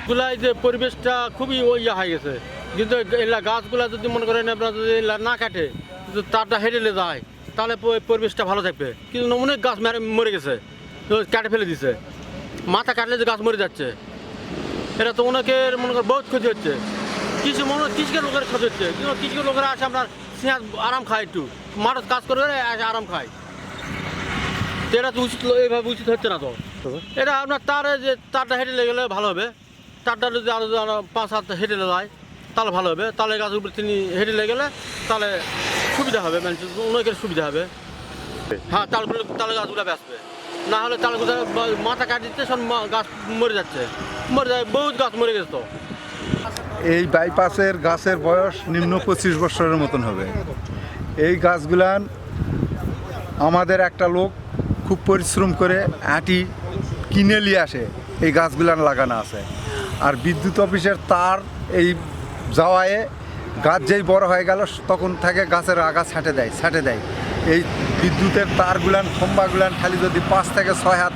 গুলাই যে পরিবেশটা খুবই ইয়া হয়ে গেছে, কিন্তু এলা গাছগুলা যদি মনে করেন আপনার যদি এলা না কাটে, যদি তারটা হেঁটেলে যায় তাহলে পরিবেশটা ভালো থাকবে। কিন্তু অনেক গাছ মরে গেছে, তো কাটে ফেলে দিছে। মাথা কাটলে যে গাছ মরে যাচ্ছে, এটা তো অনেকের মনে করেন বহুত ক্ষতি হচ্ছে। কৃষকের লোকের ক্ষতি হচ্ছে, কিন্তু কৃষকের লোকেরা আসে আপনার সিঁড়া আরাম খায়, একটু মাঠত কাজ করে আসে আরাম খায়। তো এটা তো উচিত, এইভাবে উচিত হচ্ছে না। তো এটা আপনার তারটা হেঁটে গেলে ভালো হবে। তারটা যদি আরও 5-7 হেঁটে যায় তাহলে ভালো হবে। তাহলে গাছের উপরে তিনি হেঁটে গেলে তাহলে সুবিধা হবে, মানুষের অনেকের সুবিধা হবে। হ্যাঁ, তালে গাছগুলো বেসবে, না হলে তালগুলো মাথা কাটি দিচ্ছে, সব গাছ মরে যাচ্ছে, মরে যায়, বহুত গাছ মরে গেছে। তো এই বাইপাসের গাছের বয়স নিম্ন 25 বছরের মতন হবে। এই গাছগুলান আমাদের একটা লোক খুব পরিশ্রম করে আটি কিনে নিয়ে আসে, এই গাছগুলান লাগানো আছে। আর বিদ্যুৎ অফিসের তার এই যাওয়ায় গাছ যেই বড় হয়ে গেল তখন থেকে গাছের আগা ছাঁটে দেয়। এই বিদ্যুতের তারগুলান খম্বাগুলান খালি যদি 5 থেকে 6 হাত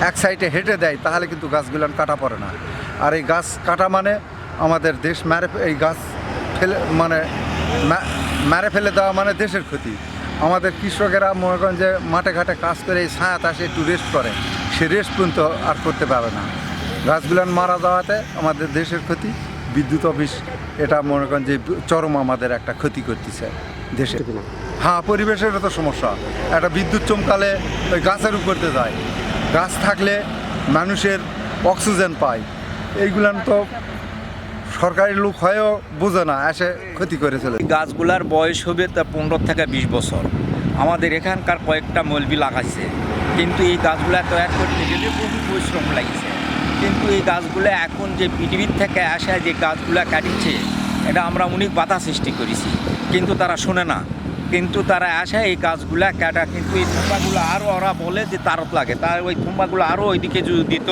এক সাইডে হেঁটে দেয় তাহলে কিন্তু গাছগুলান কাটা পড়ে না। আর এই গাছ কাটা মানে আমাদের দেশ এই গাছ মেরে ফেলে দেওয়া মানে দেশের ক্ষতি। আমাদের কৃষকেরা মনে করেন যে মাঠে ঘাটে কাজ করে এই ছায়াত আসে একটু রেস্ট করে, সে রেস্ট পর্যন্ত আর করতে পারে না। গাছগুলান মারা যাওয়াতে আমাদের দেশের ক্ষতি। বিদ্যুৎ অফিস এটা মনে করেন যে চরম আমাদের একটা ক্ষতি করতেছে দেশে। হ্যাঁ, পরিবেশেরও তো সমস্যা। একটা বিদ্যুৎ চমকালে ওই গাছের উপরতে যায়, গাছ থাকলে মানুষের অক্সিজেন পায়। এইগুলান তো সরকারি লোক হয়েও বোঝে না, এসে ক্ষতি করে চলে। গাছগুলার বয়স হবে তা 15 থেকে 20 বছর। আমাদের এখানকার কয়েকটা মলবি লাগাইছে, কিন্তু এই গাছগুলা তৈরি করতে গেলে বহু পরিশ্রম লাগিয়েছে। কিন্তু এই গাছগুলো এখন যে পৃথিবীর থেকে আসা যে গাছগুলা কাটিচ্ছে, এটা আমরা অনেক বাধা সৃষ্টি করেছি, কিন্তু তারা শোনে না। কিন্তু তারা আসে এই গাছগুলা কাটা, কিন্তু এই থুম্বাগুলো আরও ওরা বলে যে তারত লাগে, তার ওই থুম্বাগুলো আরও ওইদিকে যদি দিত,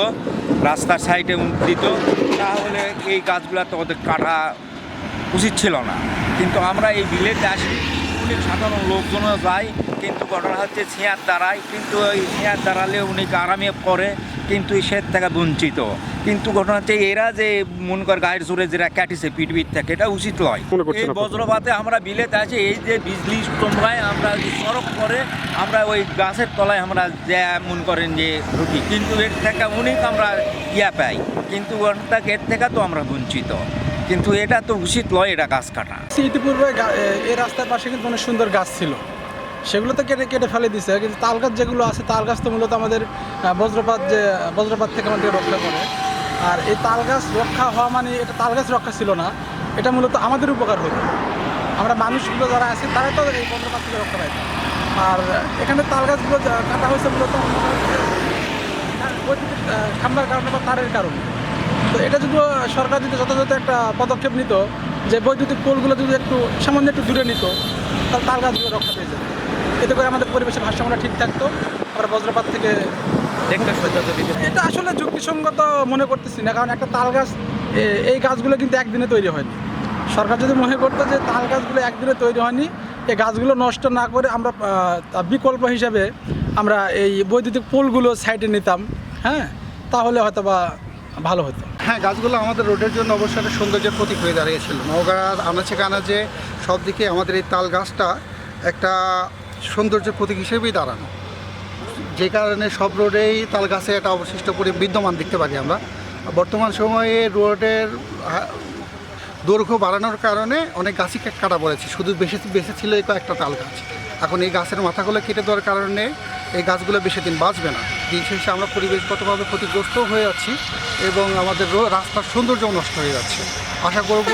রাস্তার সাইডে দিত, তাহলে এই গাছগুলা তো ওদের কাটা উচিত ছিল না। কিন্তু আমরা এই বিলেতে আসি, অনেক সাধারণ লোকজনও যায়, কিন্তু ঘটনা হচ্ছে ছিঁয়ার দাঁড়ায়, কিন্তু ওই ছিঁয়ার দাঁড়ালে অনেক আরামে পড়ে, কিন্তু সে থেকে বঞ্চিত। কিন্তু ঘটনা হচ্ছে এরা যে মনে কর গায়ের জোরে যেটা কাটিছে পৃথিবীর থেকে, এটা উচিত নয়। এই বজ্রপাতে আমরা বিলেতে আছি, এই যে বিজলি তোমরায় আমরা সড়ক করে আমরা ওই গাছের তলায় আমরা যা মনে করেন যে ঢুকি, কিন্তু এর থেকে অনেক আমরা পাই, কিন্তু এর থেকে তো আমরা বঞ্চিত। কিন্তু এটা তো উচিত নয়, এটা গাছ কাটা। ইতিপূর্বে এই রাস্তার পাশে কিন্তু অনেক সুন্দর গাছ ছিল, সেগুলো তো কেটে ফেলে দিছে। কিন্তু তাল গাছ যেগুলো আছে, তাল গাছ তো মূলত আমাদের বজ্রপাত থেকে আমাদের রক্ষা করে। আর এই তাল গাছ রক্ষা হওয়া মানে এটা তাল গাছ রক্ষা ছিল না, এটা মূলত আমাদের উপকার হতো। আমরা মানুষগুলো যারা আছে তারা তো এই বজ্রপাত থেকে রক্ষা পাইত। আর এখানে তাল গাছগুলো কাটা হয়েছে মূলত বৈদ্যুতিক খাম্বার কারণে বা তারের কারণে। তো এটা যদি সরকার যদি যথাযথ একটা পদক্ষেপ নিত, যে বৈদ্যুতিক পোলগুলো যদি সামান্য একটু দূরে নিত, তাহলে তাল গাছগুলো রক্ষা পেয়ে যেত। এতে করে আমাদের পরিবেশের ভারসাম্যটা ঠিক থাকতো, আমরা বজ্রপাত থেকে এটা আসলে যুক্তিসঙ্গত মনে করতেছি না। কারণ একটা তাল গাছ, এই গাছগুলো কিন্তু একদিনে তৈরি হয়নি। সরকার যদি মনে করতো যে তাল গাছগুলো একদিনে তৈরি হয়নি, এই গাছগুলো নষ্ট না করে আমরা বিকল্প হিসাবে আমরা এই বৈদ্যুতিক পোলগুলো সাইডে নিতাম, হ্যাঁ, তাহলে হয়তো বা ভালো হতো। হ্যাঁ, গাছগুলো আমাদের রোডের জন্য অবশ্যই একটা সৌন্দর্যের প্রতীক হয়ে দাঁড়িয়েছিল। নওগাঁ আনাচে কানাচে সব দিকে আমাদের এই তাল গাছটা একটা সৌন্দর্যের প্রতীক হিসেবেই দাঁড়ানো, যে কারণে সব রোডেই তাল গাছে একটা অবশিষ্ট বিদ্যমান দেখতে পারি আমরা। বর্তমান সময়ে রোডের দৈর্ঘ্য বাড়ানোর কারণে অনেক গাছই কাটা পড়েছে, শুধু বেঁচে ছিল এই কয়েকটা তাল গাছ। এখন এই গাছের মাথাগুলো কেটে দেওয়ার কারণে এই গাছগুলো বেশি দিন বাঁচবে না। দিন শেষে আমরা পরিবেশগতভাবে ক্ষতিগ্রস্ত হয়ে যাচ্ছি এবং আমাদের রাস্তার সৌন্দর্য নষ্ট হয়ে যাচ্ছে। আশা করব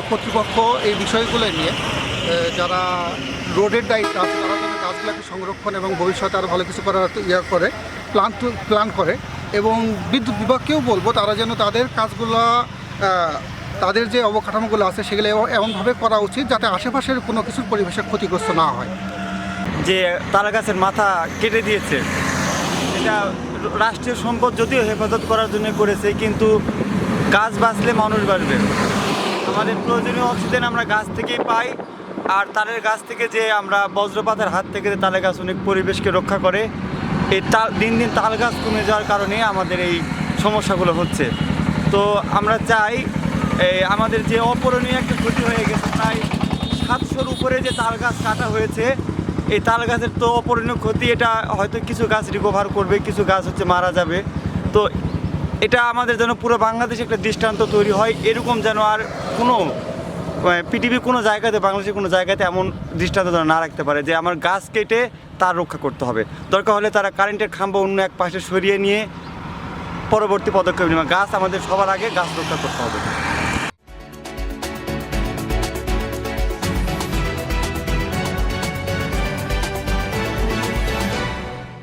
কর্তৃপক্ষ এই বিষয়গুলো নিয়ে, যারা রোডের দায়িত্ব আছে, তারা যেন গাছগুলোকে সংরক্ষণ এবং ভবিষ্যতে আরও ভালো কিছু করার প্ল্যান করে। এবং বিদ্যুৎ বিভাগকেও বলবো তারা যেন তাদের কাজগুলো, তাদের যে অবকাঠামোগুলো আছে সেগুলো এমনভাবে করা উচিত যাতে আশেপাশের কোনো কিছুর পরিবেশের ক্ষতিগ্রস্ত না হয়। যে তাল গাছের মাথা কেটে দিয়েছে, এটা রাষ্ট্রীয় সম্পদ যদিও হেফাজত করার জন্য করেছে, কিন্তু গাছ বাঁচলে মানুষ বাঁচবে। আমাদের প্রয়োজনীয় অক্সিজেন আমরা গাছ থেকেই পাই, আর তালের গাছ থেকে যে আমরা বজ্রপাতের হাত থেকে যে তালের গাছ অনেক পরিবেশকে রক্ষা করে, এই দিন দিন তাল গাছ কমে যাওয়ার কারণে আমাদের এই সমস্যাগুলো হচ্ছে। তো আমরা চাই আমাদের যে অপূরণীয় একটা ক্ষতি হয়ে গেছে, প্রায় 700-র উপরে যে তাল গাছ কাটা হয়েছে, এই তাল গাছের তো অপূরণীয় ক্ষতি। এটা হয়তো কিছু গাছ রিকভার করবে, কিছু গাছ হচ্ছে মারা যাবে। তো এটা আমাদের যেন পুরো বাংলাদেশে একটা দৃষ্টান্ত তৈরি হয়, এরকম যেন আর কোনো পৃথিবীর কোনো জায়গাতে, বাংলাদেশের কোনো জায়গাতে এমন দৃষ্টান্ত যেন না রাখতে পারে যে আমার গাছ কেটে তার রক্ষা করতে হবে। দরকার হলে তারা কারেন্টের খাম্বা অন্য এক পাশে সরিয়ে নিয়ে পরবর্তী পদক্ষেপ নেবে। গাছ আমাদের সবার আগে গাছ রক্ষা করতে হবে।